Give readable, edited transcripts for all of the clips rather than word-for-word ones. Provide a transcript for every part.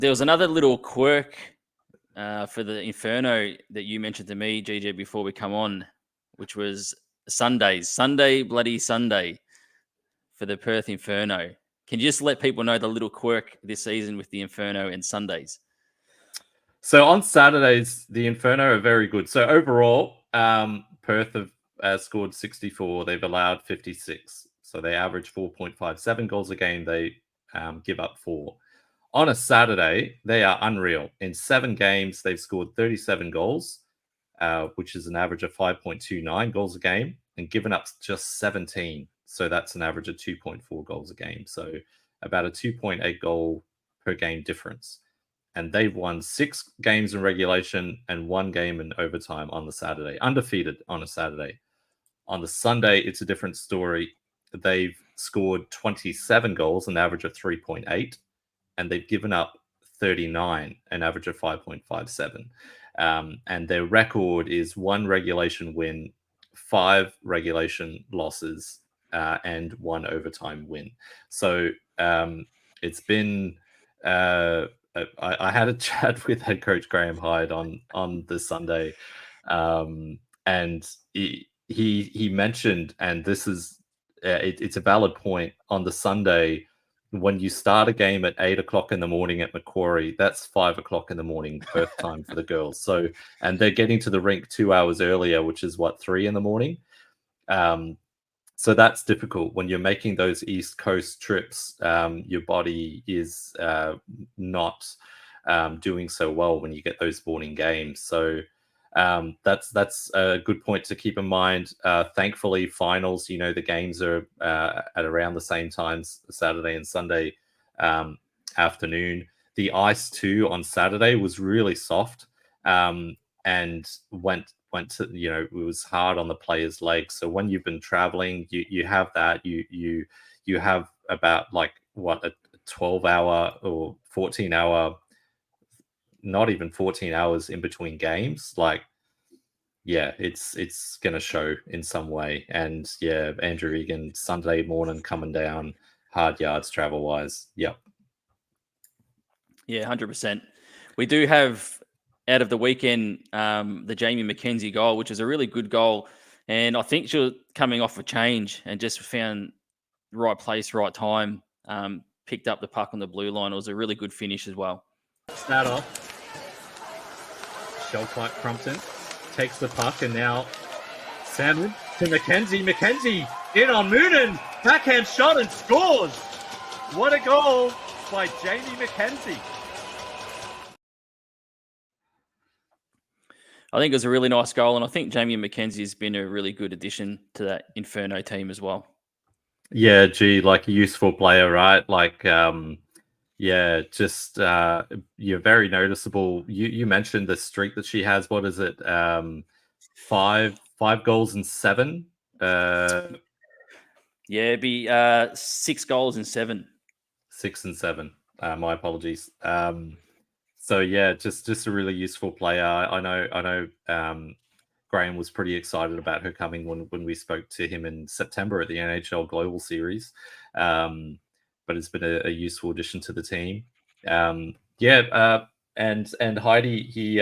There was another little quirk for the Inferno that you mentioned to me, GJ, before we come on, which was Sunday, bloody Sunday for the Perth Inferno. Can you just let people know the little quirk this season with the Inferno and Sundays? So on Saturdays, the Inferno are very good. So overall, Perth have scored 64. They've allowed 56. So they average 4.57 goals a game. They give up 4. On a Saturday, they are unreal. In 7 games, they've scored 37 goals, which is an average of 5.29 goals a game, and given up just 17. So that's an average of 2.4 goals a game. So about a 2.8 goal per game difference. And they've won 6 games in regulation and 1 game in overtime on the Saturday. Undefeated on a Saturday. On the Sunday, it's a different story. They've scored 27 goals, an average of 3.8, and they've given up 39, an average of 5.57. And their record is 1 regulation win, 5 regulation losses, and 1 overtime win. So it's been... I had a chat with head coach Graham Hyde on the Sunday, and he mentioned, and this is it's a valid point, on the Sunday, when you start a game at 8 o'clock in the morning at Macquarie, that's 5 o'clock in the morning Perth time for the girls. So, and they're getting to the rink 2 hours earlier, which is 3 in the morning. So that's difficult when you're making those East Coast trips. Your body is not doing so well when you get those morning games. So that's a good point to keep in mind. Thankfully, finals, the games are at around the same times, Saturday and Sunday afternoon. The ice too on Saturday was really soft and went to, it was hard on the players' legs. So when you've been traveling, you have that, you have about a 12-hour or 14-hour, not even 14 hours in between games. It's going to show in some way. And Andrew Egan, Sunday morning coming down, hard yards travel wise. Yep. Yeah, 100%. We do have, out of the weekend, the Jamie McKenzie goal, which is a really good goal. And I think she was coming off a change and just found the right place, right time, picked up the puck on the blue line. It was a really good finish as well. Start off. Shellpipe Crumpton takes the puck, and now Salmon to McKenzie. McKenzie in on Moonen. Backhand shot and scores. What a goal by Jamie McKenzie. I think it was a really nice goal, and I think Jamie McKenzie has been a really good addition to that Inferno team as well. Yeah, a useful player, right? You're very noticeable. You mentioned the streak that she has. What is it? 5 goals and 7. It'd be 6 goals and 7. 6 and 7. My apologies. Just a really useful player. I know. Graham was pretty excited about her coming when we spoke to him in September at the NHL Global Series. But it's been a useful addition to the team. And Heidi, he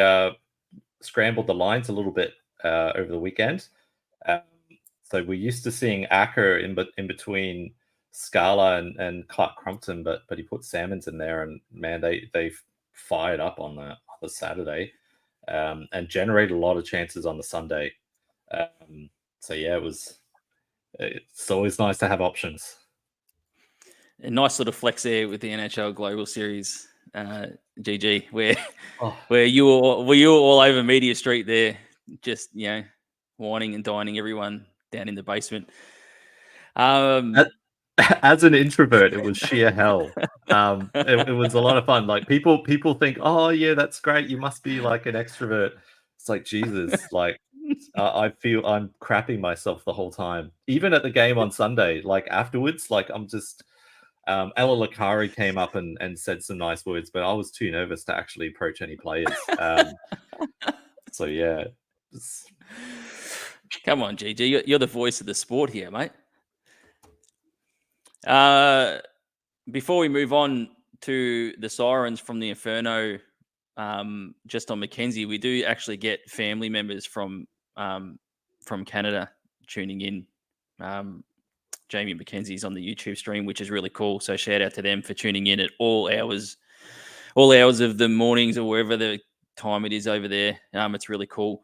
scrambled the lines a little bit over the weekend. So we're used to seeing Acker in between Scala and Clark Crumpton, but he put Salmons in there, and man, they fired up on the Saturday and generated a lot of chances on the Sunday. It's always nice to have options. A nice little flex there with the NHL Global Series, GG, where you were all over Media Street there, just whining and dining everyone down in the basement. As an introvert, it was sheer hell. It was a lot of fun. People think, oh yeah, that's great. You must be like an extrovert. It's like, Jesus, I feel I'm crapping myself the whole time. Even at the game on Sunday, afterwards, I'm just. Ella Lakari came up and said some nice words, but I was too nervous to actually approach any players. Come on, GG, you're the voice of the sport here, mate. Before we move on to the sirens from the Inferno, just on Mackenzie, we do actually get family members from Canada tuning in. Jamie Mackenzie's on the YouTube stream, which is really cool. So shout out to them for tuning in at all hours of the mornings or wherever the time it is over there. It's really cool.